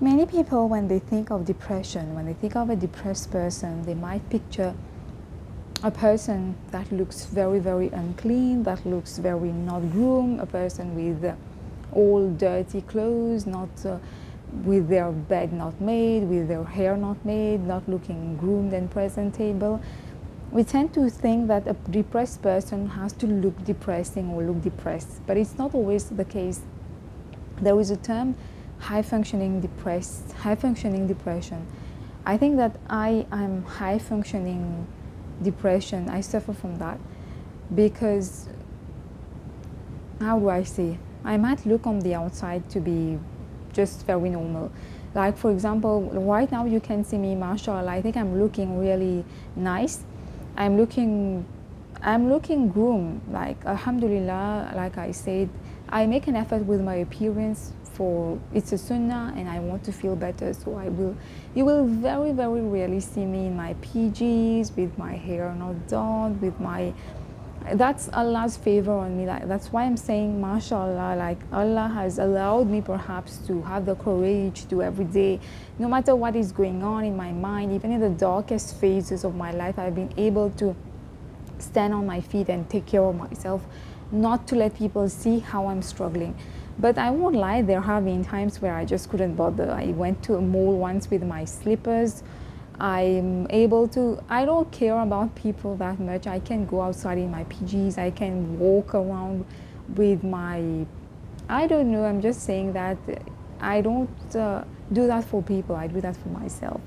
Many people, when they think of depression, when they think of a depressed person, they might picture a person that looks very, very unclean, that looks very not groomed, a person with all dirty clothes, not with their bed not made, with their hair not made, not looking groomed and presentable. We tend to think that a depressed person has to look depressing or look depressed, but it's not always the case. There is a term, high functioning depression. I think that I am high functioning depression. I suffer from that because, how do I say, I might look on the outside to be just very normal. Like, for example, right now you can see me, mashallah, I think I'm looking really nice. I'm looking groomed, like, alhamdulillah. Like I said, I make an effort with my appearance, for it's a sunnah and I want to feel better, so you will very, very rarely see me in my PGs, with my hair not done, with my, that's Allah's favor on me. Like, that's why I'm saying mashallah, like Allah has allowed me perhaps to have the courage to every day, no matter what is going on in my mind, even in the darkest phases of my life, I've been able to stand on my feet and take care of myself, not to let people see how I'm struggling. But I won't lie, there have been times where I just couldn't bother. I went to a mall once with my slippers. I'm able to, I don't care about people that much. I can go outside in my PGs. I can walk around with my, I don't know, I'm just saying that I don't do that for people. I do that for myself.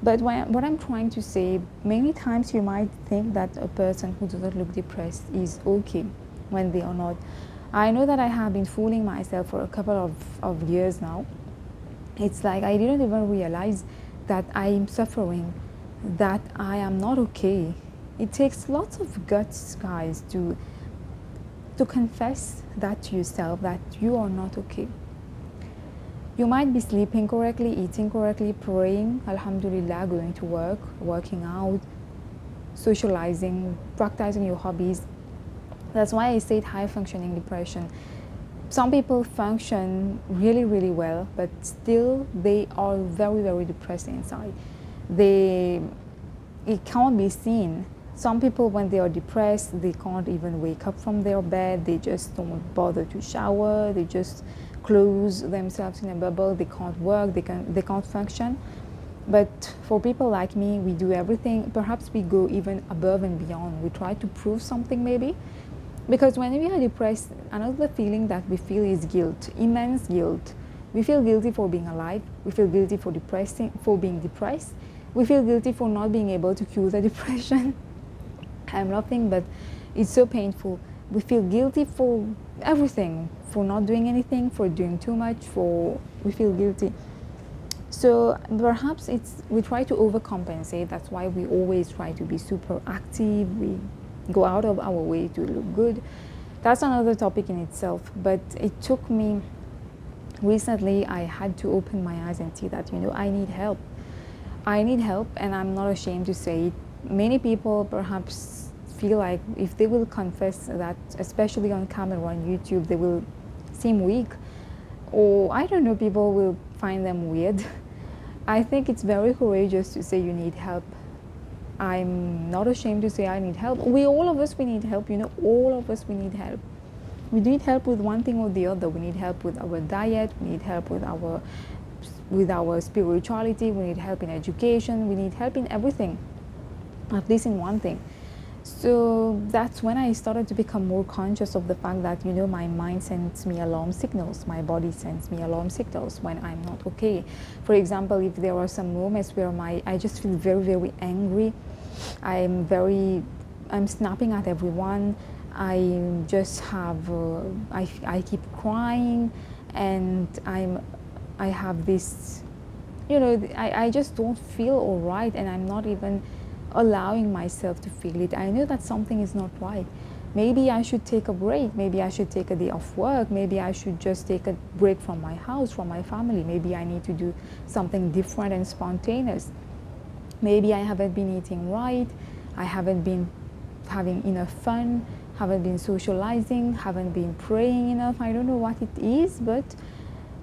But what I'm trying to say, many times you might think that a person who does not look depressed is okay when they are not. I know that I have been fooling myself for a couple of years now. It's like I didn't even realize that I am suffering, that I am not okay. It takes lots of guts, guys, to confess that to yourself, that you are not okay. You might be sleeping correctly, eating correctly, praying, alhamdulillah, going to work, working out, socializing, practicing your hobbies. That's why I said high functioning depression. Some people function really, really well, but still they are very, very depressed inside. It can't be seen. Some people, when they are depressed, they can't even wake up from their bed. They just don't bother to shower. They just close themselves in a bubble. They can't work. They can't function. But for people like me, we do everything. Perhaps we go even above and beyond. We try to prove something, maybe. Because when we are depressed, another feeling that we feel is guilt, immense guilt. We feel guilty for being alive. We feel guilty for being depressed. We feel guilty for not being able to cure the depression. I'm laughing, but it's so painful. We feel guilty for everything, for not doing anything, for doing too much, we feel guilty. So perhaps we try to overcompensate. That's why we always try to be super active. We go out of our way to look good. That's another topic in itself. But it took me, recently I had to open my eyes and see that, I need help. I need help, and I'm not ashamed to say it. Many people perhaps feel like if they will confess that, especially on camera or on YouTube, they will seem weak, or I don't know, people will find them weird. I think it's very courageous to say you need help. I'm not ashamed to say I need help. All of us, we need help, all of us, we need help. We need help with one thing or the other. We need help with our diet, we need help with our spirituality, we need help in education, we need help in everything, at least in one thing. So that's when I started to become more conscious of the fact that, my mind sends me alarm signals, my body sends me alarm signals when I'm not okay. For example, if there are some moments where I just feel very, very angry, I'm snapping at everyone, I just have, I keep crying, and I have this, I just don't feel all right, and I'm not even allowing myself to feel it. I know that something is not right. Maybe I should take a break. Maybe I should take a day off work. Maybe I should just take a break from my house, from my family. Maybe I need to do something different and spontaneous. Maybe I haven't been eating right. I haven't been having enough fun, haven't been socializing, haven't been praying enough. I don't know what it is, but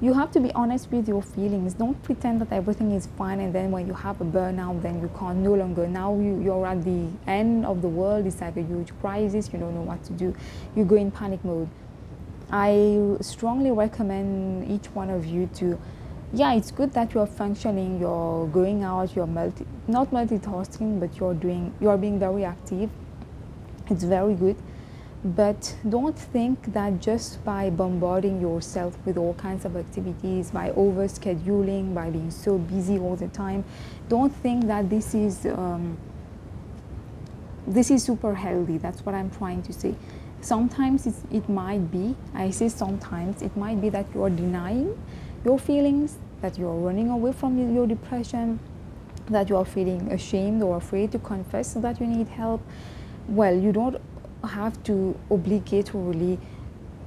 you have to be honest with your feelings. Don't pretend that everything is fine, and then when you have a burnout, then you can't no longer. Now you're at the end of the world. It's like a huge crisis. You don't know what to do. You go in panic mode. I strongly recommend each one of you to, yeah, it's good that you're functioning, you're going out, you're not multitasking, but you're being very active. It's very good. But don't think that just by bombarding yourself with all kinds of activities, by overscheduling, by being so busy all the time, don't think that this is super healthy. That's what I'm trying to say. Sometimes it might be, I say sometimes, it might be that you're denying your feelings, that you're running away from your depression, that you're feeling ashamed or afraid to confess that you need help. Well, you don't have to obligatorily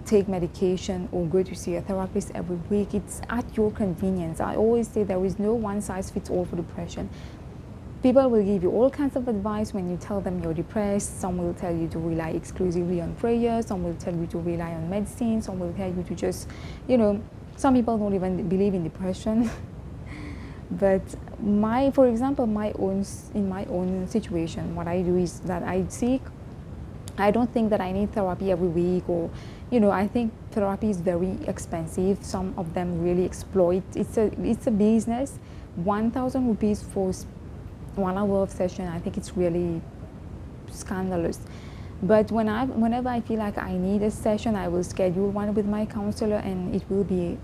take medication or go to see a therapist every week. It's at your convenience. I always say there is no one size fits all for depression. People will give you all kinds of advice when you tell them you're depressed. Some will tell you to rely exclusively on prayer. Some will tell you to rely on medicine. Some will tell you to just, some people don't even believe in depression. But for example, in my own situation, what I do is that I don't think that I need therapy every week, or, I think therapy is very expensive. Some of them really exploit. It's a business. 1,000 rupees for 1 hour of session, I think it's really scandalous. But whenever I feel like I need a session, I will schedule one with my counselor, and it will be,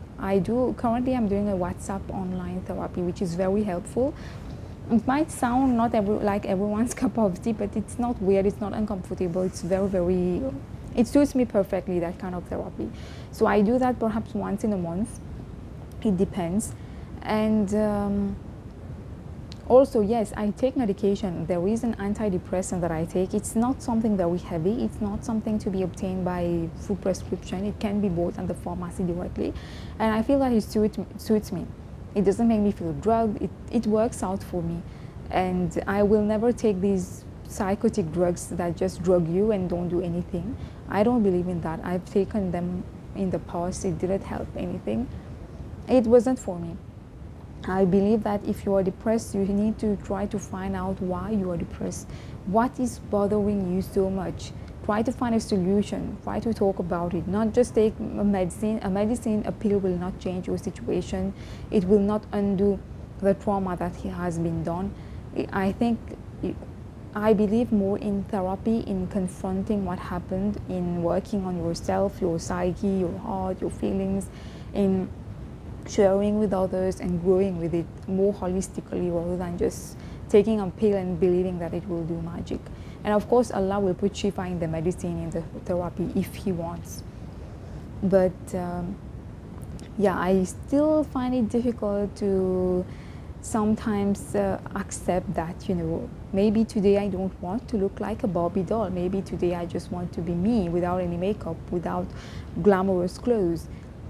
currently I'm doing a WhatsApp online therapy, which is very helpful. It might sound not like everyone's cup of tea, but it's not weird, it's not uncomfortable, it's very, very, it suits me perfectly, that kind of therapy. So I do that perhaps once in a month. It depends. And also, yes, I take medication. There is an antidepressant that I take. It's not something very heavy. It's not something to be obtained by through prescription. It can be bought at the pharmacy directly. And I feel that it suits me. It doesn't make me feel drugged. It works out for me. And I will never take these psychotic drugs that just drug you and don't do anything. I don't believe in that. I've taken them in the past. It didn't help anything. It wasn't for me. I believe that if you are depressed, you need to try to find out why you are depressed. What is bothering you so much? Try to find a solution. Try to talk about it. Not just take a medicine. A pill will not change your situation. It will not undo the trauma that has been done. I believe more in therapy, in confronting what happened, in working on yourself, your psyche, your heart, your feelings, in sharing with others and growing with it more holistically, rather than just taking a pill and believing that it will do magic. And of course, Allah will put Shifa in the medicine, in the therapy, if He wants. But yeah, I still find it difficult to sometimes accept that, maybe today I don't want to look like a Barbie doll. Maybe today I just want to be me, without any makeup, without glamorous clothes.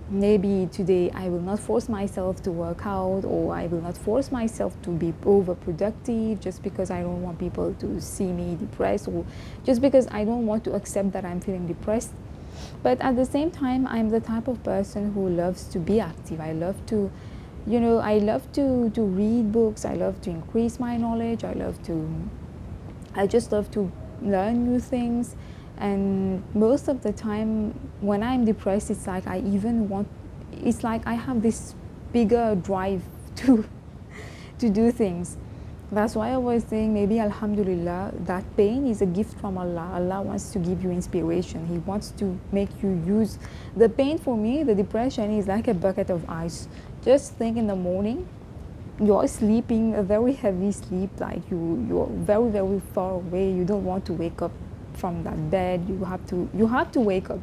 Maybe today I will not force myself to work out, or I will not force myself to be overproductive just because I don't want people to see me depressed, or just because I don't want to accept that I'm feeling depressed. But at the same time, I'm the type of person who loves to be active. I love to read books. I love to increase my knowledge. I just love to learn new things. And most of the time when I'm depressed, it's like I have this bigger drive to do things. That's why I was saying, maybe Alhamdulillah, that pain is a gift from Allah. Allah wants to give you inspiration. He wants to make you use the pain. For me, the depression is like a bucket of ice. Just think, in the morning you're sleeping a very heavy sleep, like you're very, very far away. You don't want to wake up from that bed. You have to wake up.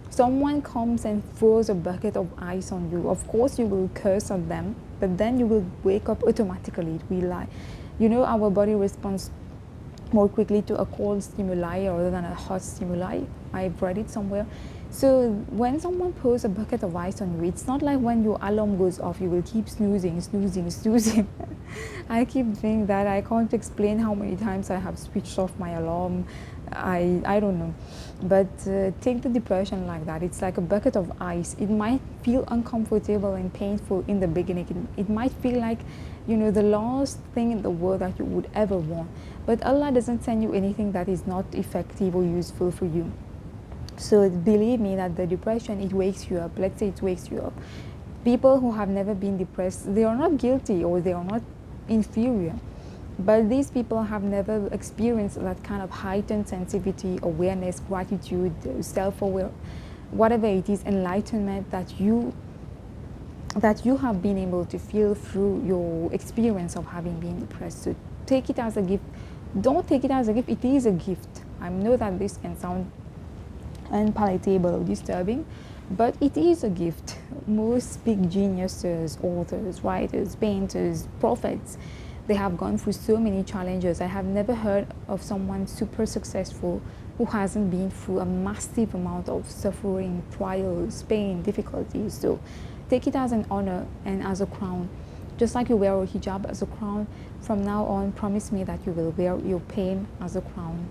Someone comes and throws a bucket of ice on you. Of course you will curse at them, but then you will wake up automatically. It will lie. Our body responds more quickly to a cold stimuli rather than a hot stimuli. I've read it somewhere. So when someone pours a bucket of ice on you, it's not like when your alarm goes off, you will keep snoozing. I keep doing that. I can't explain how many times I have switched off my alarm. I don't know. But take the depression like that. It's like a bucket of ice. It might feel uncomfortable and painful in the beginning. It might feel like, the last thing in the world that you would ever want. But Allah doesn't send you anything that is not effective or useful for you. So believe me that the depression, it wakes you up. Let's say it wakes you up. People who have never been depressed, they are not guilty or they are not inferior. But these people have never experienced that kind of heightened sensitivity, awareness, gratitude, self-aware, whatever it is, enlightenment that you have been able to feel through your experience of having been depressed. So take it as a gift. Don't take it as a gift. It is a gift. I know that this can sound unpalatable or disturbing, but it is a gift. Most big geniuses, authors, writers, painters, prophets, they have gone through so many challenges. I have never heard of someone super successful who hasn't been through a massive amount of suffering, trials, pain, difficulties. So take it as an honor and as a crown. Just like you wear a hijab as a crown, from now on, promise me that you will wear your pain as a crown.